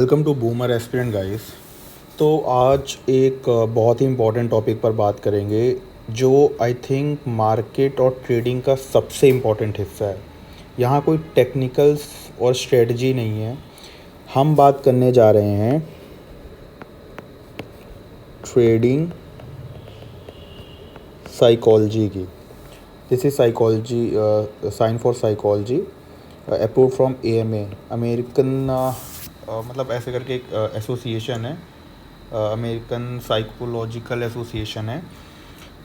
Welcome to Boomer Aspirant guys. तो आज एक बहुत ही इम्पोर्टेंट टॉपिक पर बात करेंगे जो आई थिंक मार्केट और ट्रेडिंग का सबसे इम्पोर्टेंट हिस्सा है। यहाँ कोई टेक्निकल्स और स्ट्रेटजी नहीं है। हम बात करने जा रहे हैं ट्रेडिंग साइकोलॉजी की। This is psychology sign for psychology approve from AMA American मतलब ऐसे करके एक एसोसिएशन है, अमेरिकन साइकोलॉजिकल एसोसिएशन है।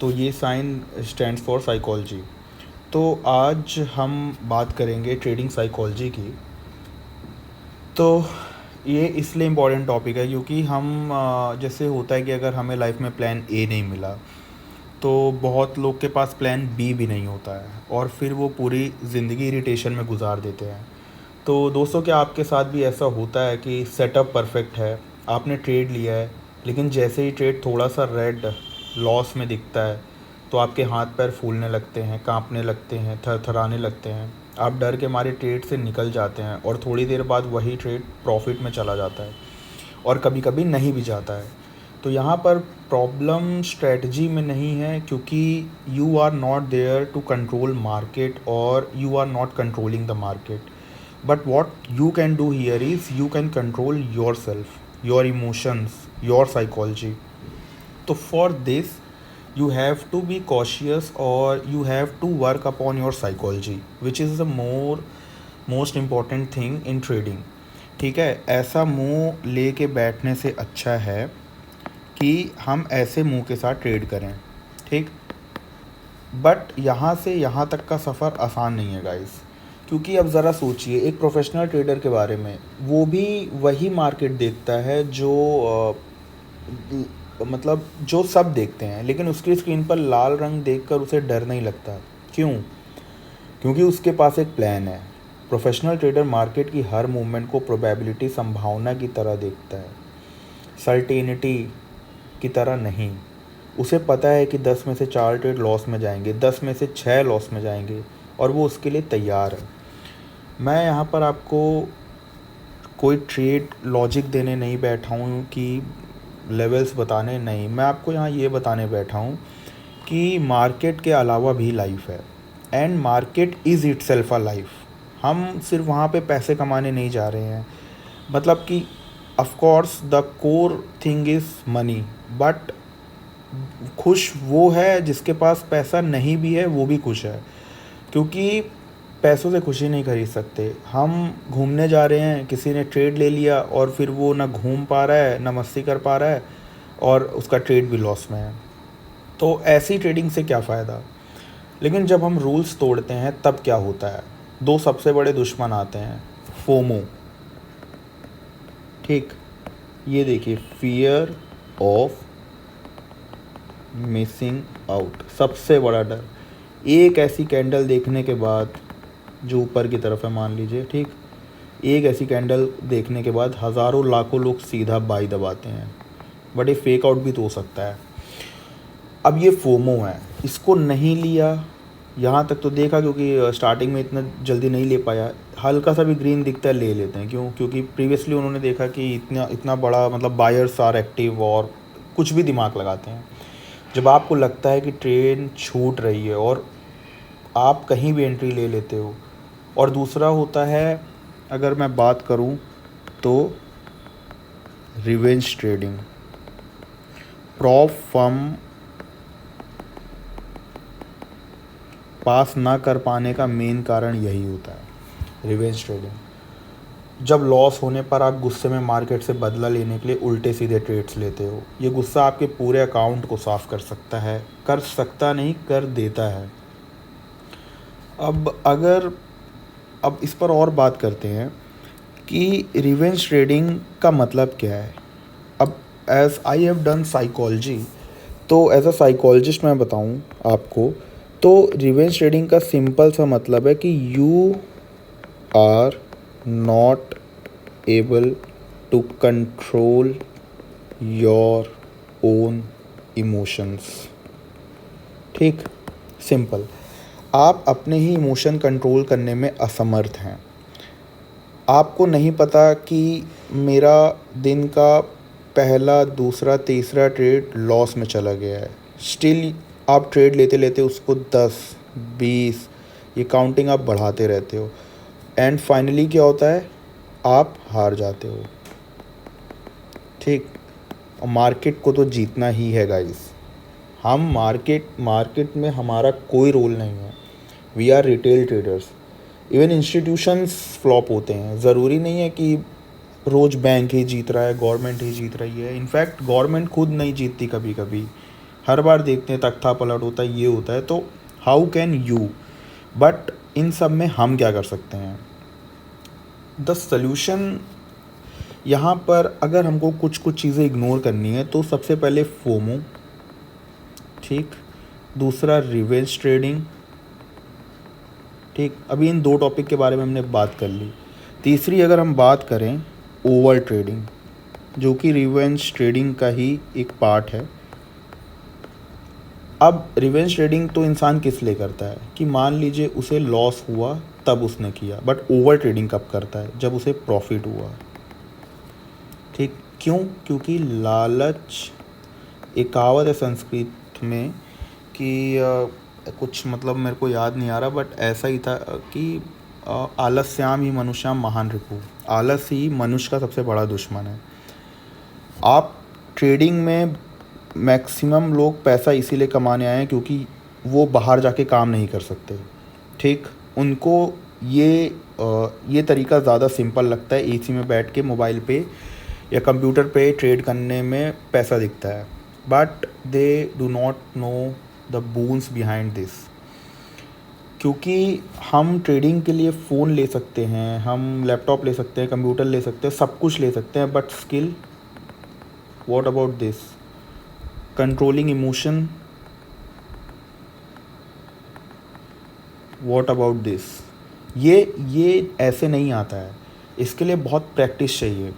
तो ये साइन स्टैंड्स फॉर साइकोलॉजी। तो आज हम बात करेंगे ट्रेडिंग साइकोलॉजी की। तो ये इसलिए इम्पॉर्टेंट टॉपिक है क्योंकि हम जैसे होता है कि अगर हमें लाइफ में प्लान A नहीं मिला तो बहुत लोग के पास प्लान B भी नहीं होता है और फिर वो पूरी ज़िंदगी इरिटेशन में गुजार देते हैं। तो दोस्तों, क्या आपके साथ भी ऐसा होता है कि सेटअप परफेक्ट है, आपने ट्रेड लिया है, लेकिन जैसे ही ट्रेड थोड़ा सा रेड लॉस में दिखता है तो आपके हाथ पैर फूलने लगते हैं, कांपने लगते हैं, थरथराने लगते हैं, आप डर के मारे ट्रेड से निकल जाते हैं और थोड़ी देर बाद वही ट्रेड प्रॉफिट में चला जाता है और कभी कभी नहीं भी जाता है। तो यहाँ पर प्रॉब्लम स्ट्रेटजी में नहीं है क्योंकि you are not there to control market और you are not controlling the market. But what you can do here is you can control yourself, your emotions, your psychology. So for this, you have to be cautious or you have to work upon your psychology, which is the most important thing in trading. ठीक है, ऐसा मुंह लेके बैठने से अच्छा है कि हम ऐसे मुंह के साथ ट्रेड करें। ठीक, बट यहाँ से यहाँ तक का सफ़र आसान नहीं है गाइस। क्योंकि अब ज़रा सोचिए एक प्रोफेशनल ट्रेडर के बारे में, वो भी वही मार्केट देखता है जो मतलब जो सब देखते हैं, लेकिन उसकी स्क्रीन पर लाल रंग देखकर उसे डर नहीं लगता। क्यों? क्योंकि उसके पास एक प्लान है। प्रोफेशनल ट्रेडर मार्केट की हर मूवमेंट को प्रोबेबिलिटी, संभावना की तरह देखता है, सर्टेनिटी की तरह नहीं। उसे पता है कि 10 में से 4 ट्रेड लॉस में जाएंगे, 10 में से 6 लॉस में जाएंगे और वो उसके लिए तैयार है। मैं यहाँ पर आपको कोई ट्रेड लॉजिक देने नहीं बैठा हूँ कि लेवल्स बताने, नहीं, मैं आपको यहाँ ये बताने बैठा हूँ कि मार्केट के अलावा भी लाइफ है and market is itself a life. हम सिर्फ वहाँ पे पैसे कमाने नहीं जा रहे हैं। मतलब कि of course the core thing is money, but खुश वो है जिसके पास पैसा नहीं भी है, वो भी खुश है, क्योंकि पैसों से खुशी नहीं खरीद सकते। हम घूमने जा रहे हैं, किसी ने ट्रेड ले लिया और फिर वो ना घूम पा रहा है ना मस्ती कर पा रहा है और उसका ट्रेड भी लॉस में है। तो ऐसी ट्रेडिंग से क्या फ़ायदा। लेकिन जब हम रूल्स तोड़ते हैं तब क्या होता है? दो सबसे बड़े दुश्मन आते हैं, फोमो। ठीक, ये देखिए, फियर ऑफ मिसिंग आउट, सबसे बड़ा डर। एक ऐसी कैंडल देखने के बाद जो ऊपर की तरफ है, मान लीजिए, ठीक, एक ऐसी कैंडल देखने के बाद हज़ारों लाखों लोग सीधा बाई दबाते हैं, बट ये फेक आउट भी तो हो सकता है। अब ये फोमो है, इसको नहीं लिया, यहाँ तक तो देखा क्योंकि स्टार्टिंग में इतना जल्दी नहीं ले पाया, हल्का सा भी ग्रीन दिखता है ले लेते हैं। क्यों? क्योंकि प्रीवियसली उन्होंने देखा कि इतना इतना बड़ा, मतलब बायर्स आर एक्टिव और कुछ भी दिमाग लगाते हैं। जब आपको लगता है कि ट्रेन छूट रही है और आप कहीं भी एंट्री ले लेते हो। और दूसरा होता है, अगर मैं बात करूं तो रिवेंज ट्रेडिंग। प्रॉप फर्म पास ना कर पाने का मेन कारण यही होता है, रिवेंज ट्रेडिंग। जब लॉस होने पर आप गुस्से में मार्केट से बदला लेने के लिए उल्टे सीधे ट्रेड्स लेते हो। ये गुस्सा आपके पूरे अकाउंट को साफ कर सकता है, कर सकता नहीं, कर देता है। अब इस पर और बात करते हैं कि रिवेंज ट्रेडिंग का मतलब क्या है। अब as I have done psychology, तो एज अ साइकोलॉजिस्ट मैं बताऊं आपको, तो रिवेंज ट्रेडिंग का सिंपल सा मतलब है कि you are not able to control your own emotions. ठीक, सिंपल। आप अपने ही इमोशन कंट्रोल करने में असमर्थ हैं। आपको नहीं पता कि मेरा दिन का पहला, दूसरा, तीसरा ट्रेड लॉस में चला गया है, स्टिल आप ट्रेड लेते लेते उसको 10, 20, ये काउंटिंग आप बढ़ाते रहते हो, एंड फाइनली क्या होता है, आप हार जाते हो। ठीक। और मार्केट को तो जीतना ही है गाइस। हम मार्केट में हमारा कोई रोल नहीं है। We are retail traders. Even institutions flop होते हैं, ज़रूरी नहीं है कि रोज़ बैंक ही जीत रहा है, गवर्नमेंट ही जीत रही है। इनफैक्ट गवर्नमेंट खुद नहीं जीतती, कभी कभी हर बार देखते हैं तख्ता पलट होता है, ये होता है। तो how can you, but in सब में हम क्या कर सकते हैं? द सल्यूशन यहाँ पर, अगर हमको कुछ कुछ चीज़ें इग्नोर करनी है तो सबसे पहले फोमो, ठीक, दूसरा रिवेंज ट्रेडिंग, ठीक, अभी इन दो टॉपिक के बारे में हमने बात कर ली। तीसरी अगर हम बात करें, ओवर ट्रेडिंग, जो कि रिवेंज ट्रेडिंग का ही एक पार्ट है। अब रिवेंज ट्रेडिंग तो इंसान किस लिए करता है कि मान लीजिए उसे लॉस हुआ तब उसने किया, बट ओवर ट्रेडिंग कब करता है? जब उसे प्रॉफिट हुआ। ठीक, क्यों? क्योंकि लालच, एक कहावत है संस्कृत में कि कुछ मतलब मेरे को याद नहीं आ रहा, बट ऐसा ही था कि आलस्याम ही मनुष्याम महान रिपु, आलस ही मनुष्य का सबसे बड़ा दुश्मन है। आप ट्रेडिंग में मैक्सिमम लोग पैसा इसीलिए कमाने आए हैं क्योंकि वो बाहर जाके काम नहीं कर सकते। ठीक, उनको ये तरीका ज़्यादा सिंपल लगता है, एसी में बैठ के मोबाइल पे या कंप्यूटर पे ट्रेड करने में पैसा दिखता है, but they do not know the Boons behind this. क्योंकि हम ट्रेडिंग के लिए फ़ोन ले सकते हैं, हम लैपटॉप ले सकते हैं, कंप्यूटर ले सकते हैं, सब कुछ ले सकते हैं, but skill, what about this? Controlling emotion, what about this? ये ऐसे नहीं आता है, इसके लिए बहुत प्रैक्टिस चाहिए।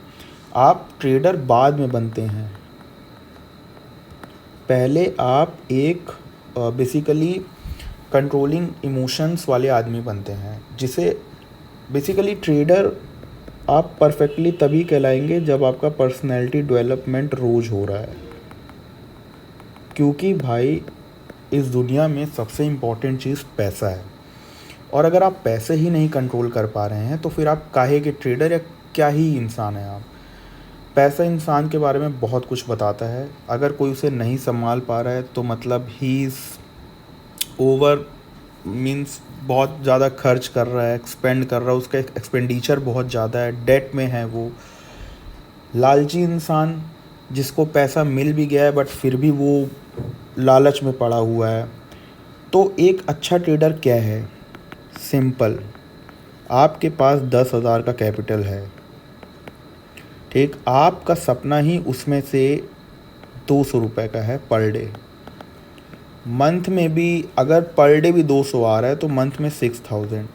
आप ट्रेडर बाद में बनते हैं, पहले आप एक बेसिकली कंट्रोलिंग इमोशंस वाले आदमी बनते हैं, जिसे बेसिकली ट्रेडर आप परफेक्टली तभी कहलाएंगे जब आपका पर्सनैलिटी डेवलपमेंट रोज़ हो रहा है। क्योंकि भाई इस दुनिया में सबसे इम्पॉर्टेंट चीज़ पैसा है, और अगर आप पैसे ही नहीं कंट्रोल कर पा रहे हैं तो फिर आप काहे के ट्रेडर या क्या ही इंसान है आप? पैसा इंसान के बारे में बहुत कुछ बताता है। अगर कोई उसे नहीं संभाल पा रहा है तो मतलब ही इज़ ओवर, मीन्स बहुत ज़्यादा खर्च कर रहा है, एक्सपेंड कर रहा है, उसका एक्सपेंडिचर बहुत ज़्यादा है, डेट में है वो। लालची इंसान, जिसको पैसा मिल भी गया है बट फिर भी वो लालच में पड़ा हुआ है। तो एक अच्छा ट्रेडर क्या है? सिंपल, आपके पास 10,000 का कैपिटल है, ठीक, आपका सपना ही उसमें से 200 रुपये का है पर डे। मंथ में भी अगर पर डे भी 200 आ रहा है तो मंथ में 6,000।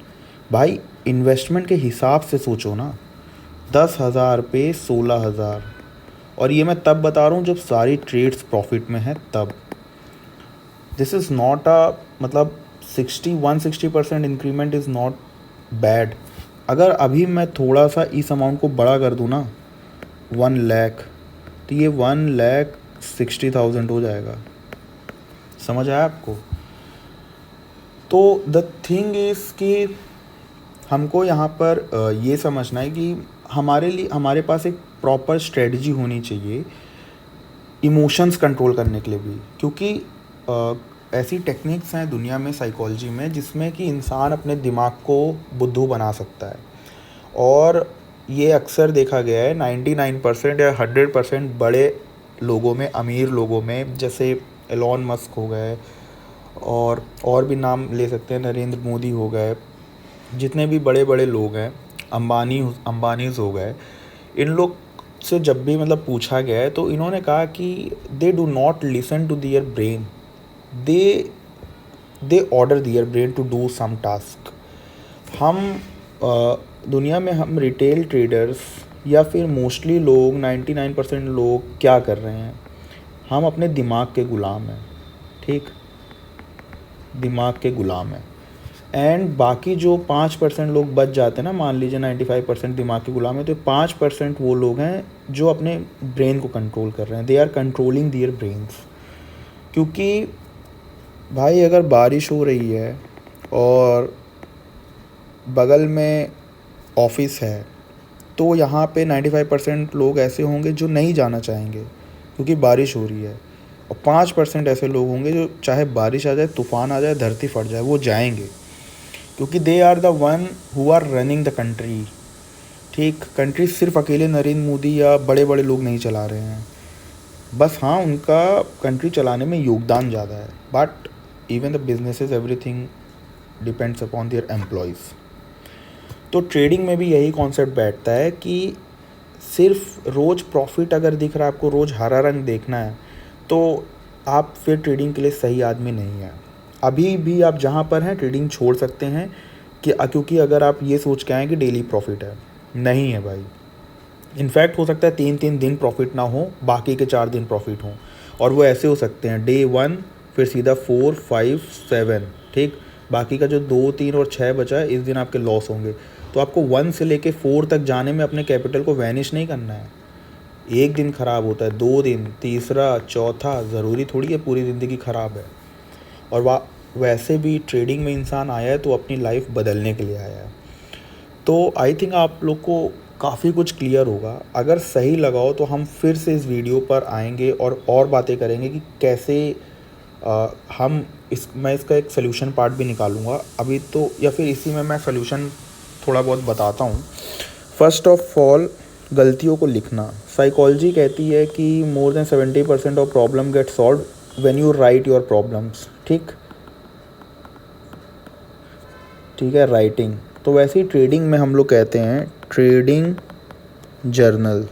भाई इन्वेस्टमेंट के हिसाब से सोचो ना, 10,000 पे 16,000, और ये मैं तब बता रहा हूँ जब सारी ट्रेड्स प्रॉफिट में है तब। दिस इज़ नॉट अ, मतलब 160% इंक्रीमेंट इज़ नॉट बैड। अगर अभी मैं थोड़ा सा इस अमाउंट को बड़ा कर दूँ ना, 1 लाख, तो ये 1,60,000 हो जाएगा। समझ आया आपको? तो द थिंग इज़ कि हमको यहाँ पर ये समझना है कि हमारे पास एक प्रॉपर स्ट्रेटजी होनी चाहिए इमोशंस कंट्रोल करने के लिए भी, क्योंकि ऐसी टेक्निक्स हैं दुनिया में, साइकोलॉजी में, जिसमें कि इंसान अपने दिमाग को बुद्धू बना सकता है। और ये अक्सर देखा गया है 99% या 100% बड़े लोगों में, अमीर लोगों में, जैसे एलॉन मस्क हो गए, और भी नाम ले सकते हैं, नरेंद्र मोदी हो गए, जितने भी बड़े बड़े लोग हैं, अंबानीज हो गए, इन लोग से जब भी मतलब पूछा गया है तो इन्होंने कहा कि they do not listen to their brain, they order their brain to do some task. हम दुनिया में हम रिटेल ट्रेडर्स या फिर मोस्टली लोग 99% लोग क्या कर रहे हैं? हम अपने दिमाग के ग़ुलाम हैं, ठीक, दिमाग के ग़ुलाम हैं। एंड बाकी जो 5% लोग बच जाते हैं ना, मान लीजिए 95% दिमाग के गुलाम है, तो 5% वो लोग हैं जो अपने ब्रेन को कंट्रोल कर रहे हैं, they are controlling their brains. क्योंकि भाई अगर बारिश हो रही है और बगल में ऑफिस है, तो यहाँ पे 95% लोग ऐसे होंगे जो नहीं जाना चाहेंगे क्योंकि बारिश हो रही है, और 5% ऐसे लोग होंगे जो चाहे बारिश आ जाए, तूफ़ान आ जाए, धरती फट जाए, वो जाएंगे, क्योंकि they are the one who are running the country. ठीक, कंट्री सिर्फ अकेले नरेंद्र मोदी या बड़े बड़े लोग नहीं चला रहे हैं, बस हाँ उनका कंट्री चलाने में योगदान ज़्यादा है, but even the businesses everything depends upon their employees. तो ट्रेडिंग में भी यही कॉन्सेप्ट बैठता है कि सिर्फ रोज़ प्रॉफिट अगर दिख रहा है आपको, रोज़ हरा रंग देखना है, तो आप फिर ट्रेडिंग के लिए सही आदमी नहीं है। अभी भी आप जहाँ पर हैं ट्रेडिंग छोड़ सकते हैं कि क्योंकि अगर आप ये सोच के आएँ कि डेली प्रॉफिट है, नहीं है भाई। इनफैक्ट हो सकता है 3-3 दिन प्रॉफिट ना हो, बाकी के 4 दिन प्रॉफिट हों, और वो ऐसे हो सकते हैं डे 1 फिर सीधा 4, 5, 7, ठीक, बाकी का जो 2, 3 और 6 बचा है, इस दिन आपके लॉस होंगे। तो आपको 1 से लेके 4 तक जाने में अपने कैपिटल को वैनिश नहीं करना है। एक दिन ख़राब होता है, 2 दिन, तीसरा, चौथा, ज़रूरी थोड़ी है पूरी ज़िंदगी ख़राब है। और वैसे भी ट्रेडिंग में इंसान आया है तो अपनी लाइफ बदलने के लिए आया है। तो आई थिंक आप लोग को काफ़ी कुछ क्लियर होगा। अगर सही लगा हो तो हम फिर से इस वीडियो पर आएंगे और बातें करेंगे कि कैसे मैं इसका एक सोल्यूशन पार्ट भी निकालूंगा अभी तो, या फिर इसी में मैं सोल्यूशन थोड़ा बहुत बताता हूँ। फर्स्ट ऑफ ऑल, गलतियों को लिखना। साइकोलॉजी कहती है कि more than 70% of problem get solve when you write your problems. ठीक है, राइटिंग। तो वैसे ही ट्रेडिंग में हम लोग कहते हैं ट्रेडिंग जर्नल।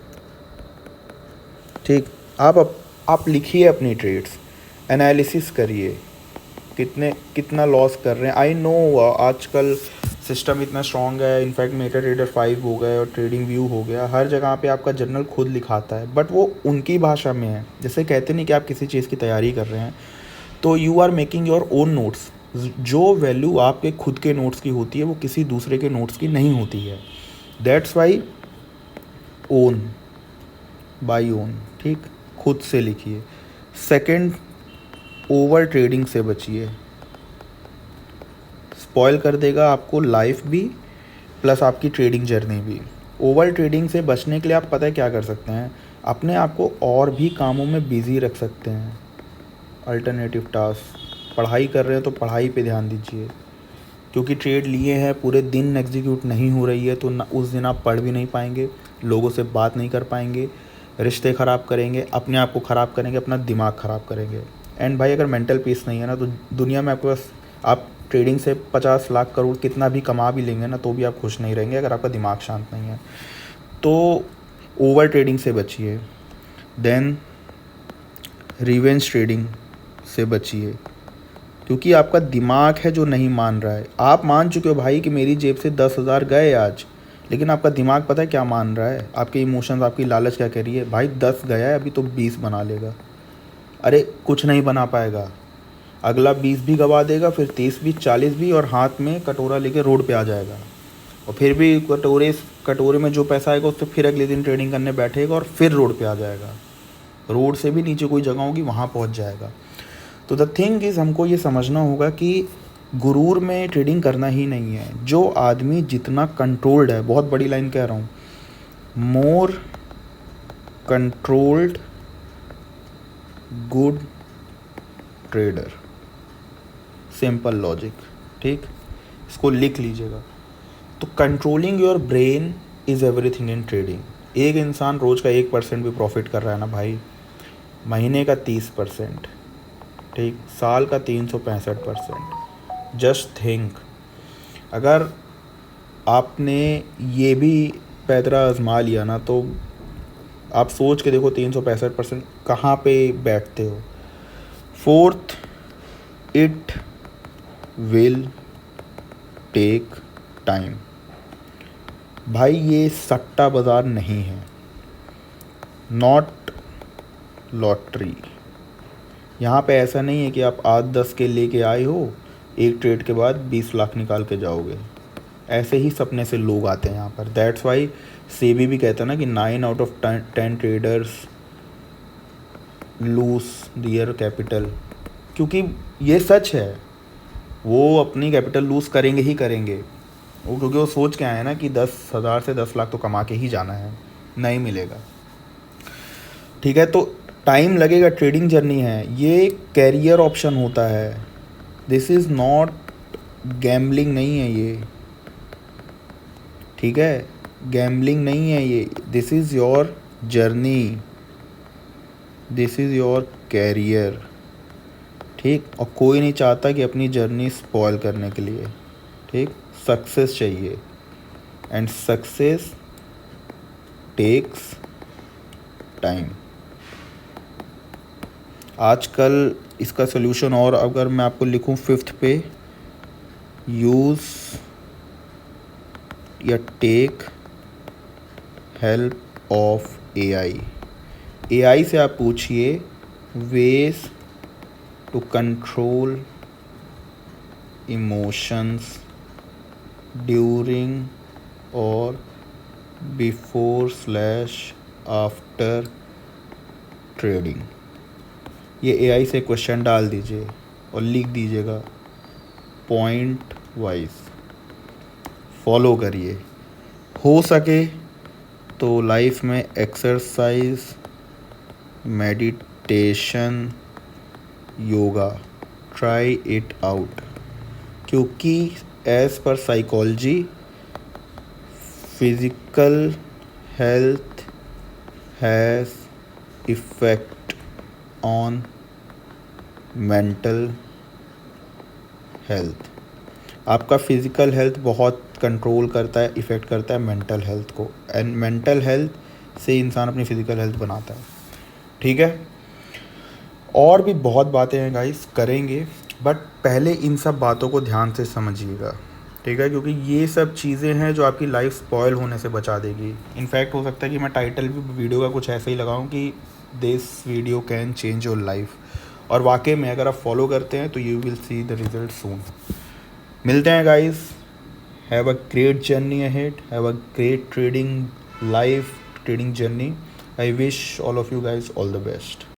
ठीक, आप लिखिए अपनी ट्रेड्स, एनालिसिस करिए कितना लॉस कर रहे हैं। आई नो आजकल सिस्टम इतना स्ट्रॉन्ग है, इनफैक्ट मेटा ट्रेडर 5 हो गए और ट्रेडिंग व्यू हो गया, हर जगह पे आपका जर्नल खुद लिखाता है, बट वो उनकी भाषा में है। जैसे कहते नहीं कि आप किसी चीज़ की तैयारी कर रहे हैं तो you are making your own notes. जो वैल्यू आपके खुद के नोट्स की होती है वो किसी दूसरे के नोट्स की नहीं होती है। That's why own, by own. ठीक, खुद से लिखिए। सेकंड, ओवर ट्रेडिंग से बचिए, स्पॉइल कर देगा आपको लाइफ भी प्लस आपकी ट्रेडिंग जर्नी भी। ओवर ट्रेडिंग से बचने के लिए आप पता है क्या कर सकते हैं, अपने आप को और भी कामों में बिजी रख सकते हैं। अल्टरनेटिव टास्क, पढ़ाई कर रहे हैं तो पढ़ाई पे ध्यान दीजिए, क्योंकि ट्रेड लिए हैं, पूरे दिन एग्जीक्यूट नहीं हो रही है तो उस दिन आप पढ़ भी नहीं पाएंगे, लोगों से बात नहीं कर पाएंगे, रिश्ते ख़राब करेंगे, अपने आप को ख़राब करेंगे, अपना दिमाग ख़राब करेंगे। एंड भाई अगर मेंटल पीस नहीं है ना, तो दुनिया में आपके पास, आप ट्रेडिंग से 50 लाख करोड़ कितना भी कमा भी लेंगे ना, तो भी आप खुश नहीं रहेंगे अगर आपका दिमाग शांत नहीं है। तो ओवर ट्रेडिंग से बचिए। देन रिवेंज ट्रेडिंग से बचिए, क्योंकि आपका दिमाग है जो नहीं मान रहा है। आप मान चुके हो भाई कि मेरी जेब से 10,000 गए आज, लेकिन आपका दिमाग पता है क्या मान रहा है, आपके इमोशंस, आपकी लालच क्या कह रही है, भाई 10 गया है अभी तो 20 बना लेगा। अरे कुछ नहीं बना पाएगा, अगला 20 भी गवा देगा, फिर 30 भी, 40 भी, और हाथ में कटोरा लेके रोड पे आ जाएगा, और फिर भी कटोरे में जो पैसा आएगा उससे फिर अगले दिन ट्रेडिंग करने बैठेगा और फिर रोड पे आ जाएगा, रोड से भी नीचे कोई जगह होगी वहाँ पहुँच जाएगा। तो द थिंग इज़, हमको ये समझना होगा कि गुरूर में ट्रेडिंग करना ही नहीं है। जो आदमी जितना कंट्रोल्ड है, बहुत बड़ी लाइन कह रहा हूँ, more controlled good trader. Simple logic, ठीक, इसको लिख लीजिएगा। तो controlling your brain is everything in trading. एक इंसान रोज़ का 1% भी प्रॉफिट कर रहा है ना भाई, महीने का 30%, ठीक, साल का 365%। जस्ट थिंक, अगर आपने ये भी पैदरा आजमा लिया ना, तो आप सोच के देखो 365% कहाँ पे बैठते हो। Fourth, it will take time. भाई ये सट्टा बाज़ार नहीं है, नॉट लॉटरी। यहाँ पे ऐसा नहीं है कि आप 8-10 के लेके आए हो, एक ट्रेड के बाद 20 लाख निकाल के जाओगे। ऐसे ही सपने से लोग आते हैं यहाँ पर। दैट्स वाई सेबी भी कहता है ना कि 9 out of 10 traders lose their capital, क्योंकि ये सच है, वो अपनी कैपिटल लूज़ करेंगे ही करेंगे वो, क्योंकि वो सोच के आए हैं ना कि 10,000 से 10 लाख तो कमा के ही जाना है, नहीं मिलेगा। ठीक है, तो टाइम लगेगा, ट्रेडिंग जर्नी है, ये कैरियर ऑप्शन होता है। दिस इज़ नॉट गैम्बलिंग नहीं है ये, ठीक है, गैम्बलिंग नहीं है ये, this is your journey, this is your career. ठीक, और कोई नहीं चाहता कि अपनी जर्नी स्पॉइल करने के लिए। ठीक, सक्सेस चाहिए, एंड सक्सेस टेक्स टाइम। आजकल इसका सोल्यूशन, और अगर मैं आपको लिखूं 5th पे, यूज़ या take help of AI. AI से आप पूछिए ways to control emotions during और बिफोर/आफ्टर ट्रेडिंग। ये एआई से क्वेश्चन डाल दीजिए और लिख दीजिएगा पॉइंट वाइज, फॉलो करिए। हो सके तो लाइफ में exercise, meditation, yoga, try it out, क्योंकि as per psychology physical health has effect on mental health. आपका फिज़िकल हेल्थ बहुत कंट्रोल करता है, इफ़ेक्ट करता है मेंटल हेल्थ को, एंड मेंटल हेल्थ से इंसान अपनी फ़िज़िकल हेल्थ बनाता है। ठीक है, और भी बहुत बातें हैं गाइस, करेंगे, बट पहले इन सब बातों को ध्यान से समझिएगा। ठीक है, क्योंकि ये सब चीज़ें हैं जो आपकी लाइफ स्पॉइल होने से बचा देगी। इनफैक्ट हो सकता है कि मैं टाइटल भी वीडियो का कुछ ऐसा ही लगाऊं कि this video can change your life, और वाकई में अगर आप फॉलो करते हैं तो you will see the result soon. मिलते हैं guys, have a great journey ahead, have a great trading life, trading journey. I wish all of you guys all the best.